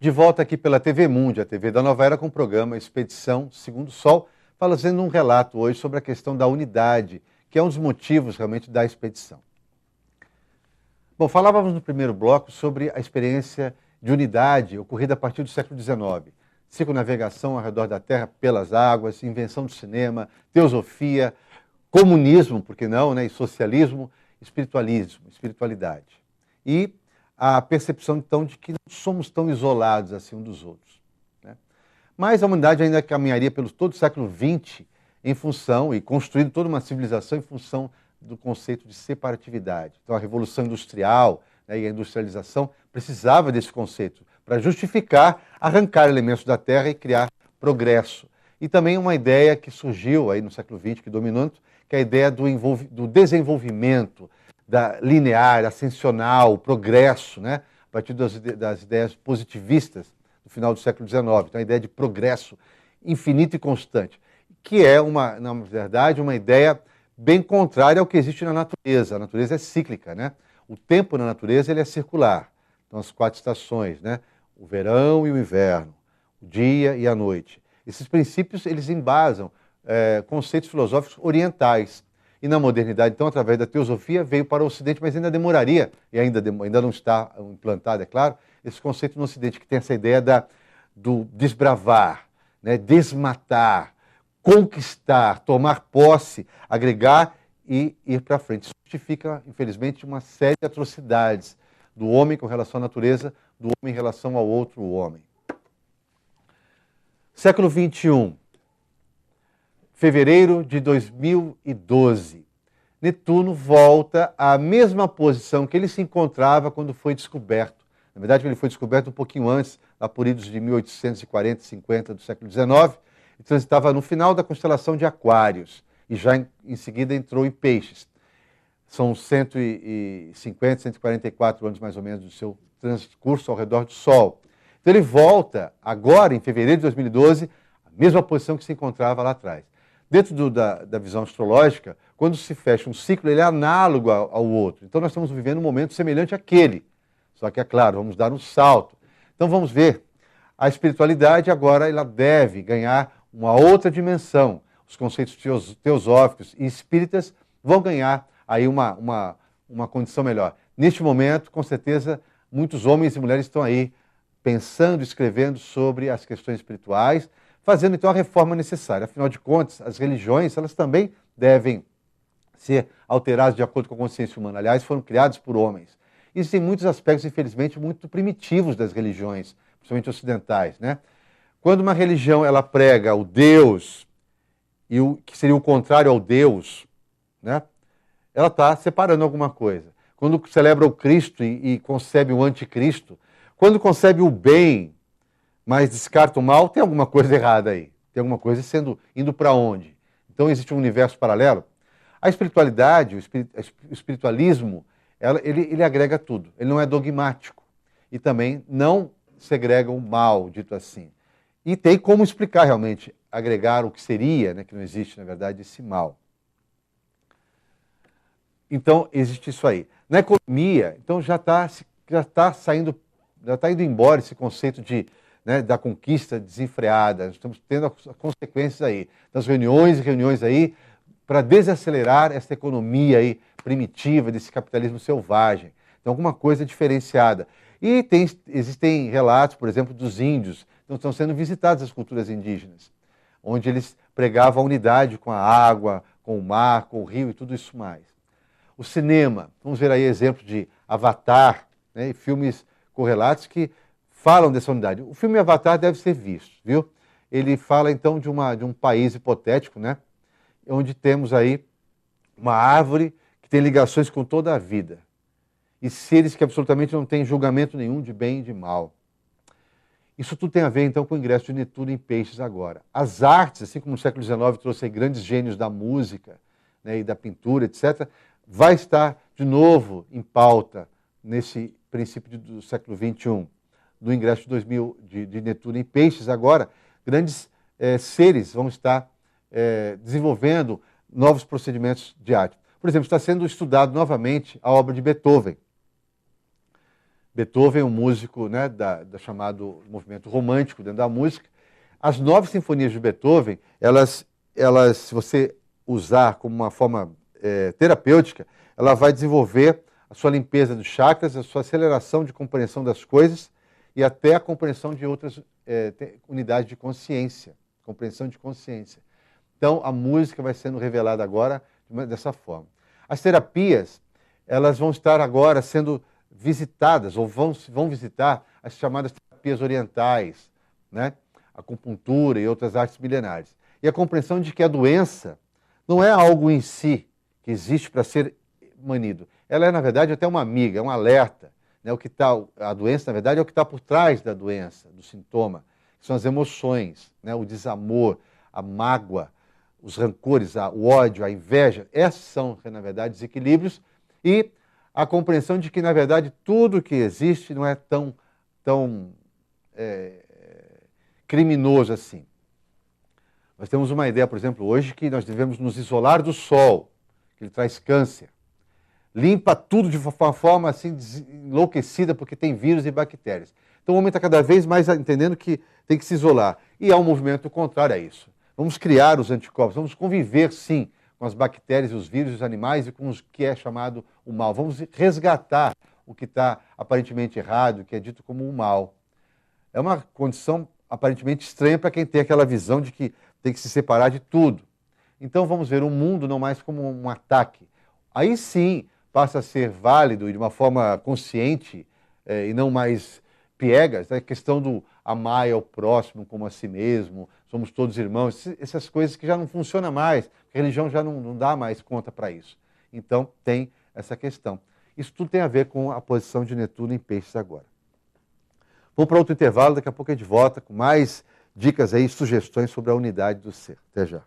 De volta aqui pela TV Mundi, a TV da Nova Era, com o programa Expedição Segundo o Sol, fazendo um relato hoje sobre a questão da unidade, que é um dos motivos realmente da expedição. Bom, falávamos no primeiro bloco sobre a experiência de unidade ocorrida a partir do século XIX. Circunnavegação ao redor da Terra pelas águas, invenção do cinema, teosofia, comunismo, por que não, né? E socialismo, espiritualismo, espiritualidade. E a percepção, então, de que não somos tão isolados assim uns dos outros, né? Mas a humanidade ainda caminharia pelo todo o século XX em função, e construindo toda uma civilização em função do conceito de separatividade. Então, a Revolução Industrial, né, e a industrialização precisava desse conceito para justificar arrancar elementos da Terra e criar progresso. E também uma ideia que surgiu aí no século XX, que dominou, que é a ideia do desenvolvimento, da linear, ascensional, progresso, né? A partir das ideias positivistas do final do século XIX. Então, a ideia de progresso infinito e constante, que é, na verdade, uma ideia bem contrária ao que existe na natureza. A natureza é cíclica, né? O tempo na natureza ele é circular. Então, as 4 estações, né? O verão e o inverno, o dia e a noite. Esses princípios, eles embasam conceitos filosóficos orientais. E na modernidade, então, através da teosofia, veio para o Ocidente, mas ainda demoraria, e ainda não está implantado, é claro, esse conceito no Ocidente, que tem essa ideia do desbravar, né, desmatar, conquistar, tomar posse, agregar e ir para frente. Isso justifica, infelizmente, uma série de atrocidades do homem com relação à natureza, do homem em relação ao outro homem. Século XXI. Fevereiro de 2012, Netuno volta à mesma posição que ele se encontrava quando foi descoberto. Na verdade, ele foi descoberto um pouquinho antes, lá por idos de 1840, 50 do século XIX, e transitava no final da constelação de Aquários, e já em seguida entrou em Peixes. São 150, 144 anos mais ou menos do seu transcurso ao redor do Sol. Então ele volta agora, em fevereiro de 2012, à mesma posição que se encontrava lá atrás. Dentro da visão astrológica, quando se fecha um ciclo, ele é análogo ao outro. Então nós estamos vivendo um momento semelhante àquele. Só que, é claro, vamos dar um salto. Então vamos ver. A espiritualidade agora ela deve ganhar uma outra dimensão. Os conceitos teosóficos e espíritas vão ganhar aí uma condição melhor. Neste momento, com certeza, muitos homens e mulheres estão aí pensando, escrevendo sobre as questões espirituais, fazendo então a reforma necessária. Afinal de contas, as religiões, elas também devem ser alteradas de acordo com a consciência humana. Aliás, foram criadas por homens. Existem muitos aspectos, infelizmente, muito primitivos das religiões, principalmente ocidentais, né? Quando uma religião ela prega o Deus, e o que seria o contrário ao Deus, né? Ela está separando alguma coisa. Quando celebra o Cristo e concebe o anticristo, quando concebe o bem, mas descarta o mal, tem alguma coisa errada aí. Tem alguma coisa indo para onde? Então existe um universo paralelo. A espiritualidade, o espiritualismo, ele agrega tudo. Ele não é dogmático. E também não segrega o mal, dito assim. E tem como explicar realmente, agregar o que seria, né, que não existe, na verdade, esse mal. Então existe isso aí. Na economia, então já está indo embora esse conceito da conquista desenfreada. Nós estamos tendo as consequências aí, das reuniões e reuniões aí, para desacelerar essa economia aí primitiva, desse capitalismo selvagem. Então, alguma coisa diferenciada. E existem relatos, por exemplo, dos índios, então estão sendo visitadas as culturas indígenas, onde eles pregavam a unidade com a água, com o mar, com o rio e tudo isso mais. O cinema, vamos ver aí exemplos de Avatar, né, e filmes correlatos que falam dessa unidade. O filme Avatar deve ser visto, viu? Ele fala então de um país hipotético, né? Onde temos aí uma árvore que tem ligações com toda a vida. E seres que absolutamente não têm julgamento nenhum de bem e de mal. Isso tudo tem a ver então com o ingresso de Netuno em Peixes agora. As artes, assim como no século XIX trouxe aí grandes gênios da música, né, e da pintura, etc., vai estar de novo em pauta nesse princípio do século XXI. No ingresso de Netuno em Peixes agora, grandes seres vão estar desenvolvendo novos procedimentos de arte. Por exemplo, está sendo estudado novamente a obra de Beethoven. Beethoven é um músico, né, da chamado movimento romântico dentro da música. As 9 sinfonias de Beethoven, elas, se você usar como uma forma terapêutica, ela vai desenvolver a sua limpeza dos chakras, a sua aceleração de compreensão das coisas e até a compreensão de outras unidades de consciência, compreensão de consciência. Então, a música vai sendo revelada agora dessa forma. As terapias, elas vão estar agora sendo visitadas, ou vão visitar as chamadas terapias orientais, né? Acupuntura e outras artes milenares. E a compreensão de que a doença não é algo em si que existe para ser manido. Ela é, na verdade, até uma amiga, é um alerta. Né? A doença, na verdade, é o que está por trás da doença, do sintoma, que são as emoções, né? O desamor, a mágoa, os rancores, o ódio, a inveja. Esses são, na verdade, desequilíbrios e a compreensão de que, na verdade, tudo que existe não é tão criminoso assim. Nós temos uma ideia, por exemplo, hoje, que nós devemos nos isolar do sol, que ele traz câncer. Limpa tudo de uma forma assim enlouquecida, porque tem vírus e bactérias. Então o homem está cada vez mais entendendo que tem que se isolar. E há um movimento contrário a isso. Vamos criar os anticorpos, vamos conviver, sim, com as bactérias, os vírus, os animais e com o que é chamado o mal. Vamos resgatar o que está aparentemente errado, o que é dito como o mal. É uma condição aparentemente estranha para quem tem aquela visão de que tem que se separar de tudo. Então vamos ver o mundo não mais como um ataque. Aí sim passa a ser válido e de uma forma consciente e não mais piegas, a questão do amar ao próximo como a si mesmo, somos todos irmãos, essas coisas que já não funcionam mais, a religião já não dá mais conta para isso. Então tem essa questão. Isso tudo tem a ver com a posição de Netuno em Peixes agora. Vamos para outro intervalo, daqui a pouco a gente volta com mais dicas aí, sugestões sobre a unidade do ser. Até já.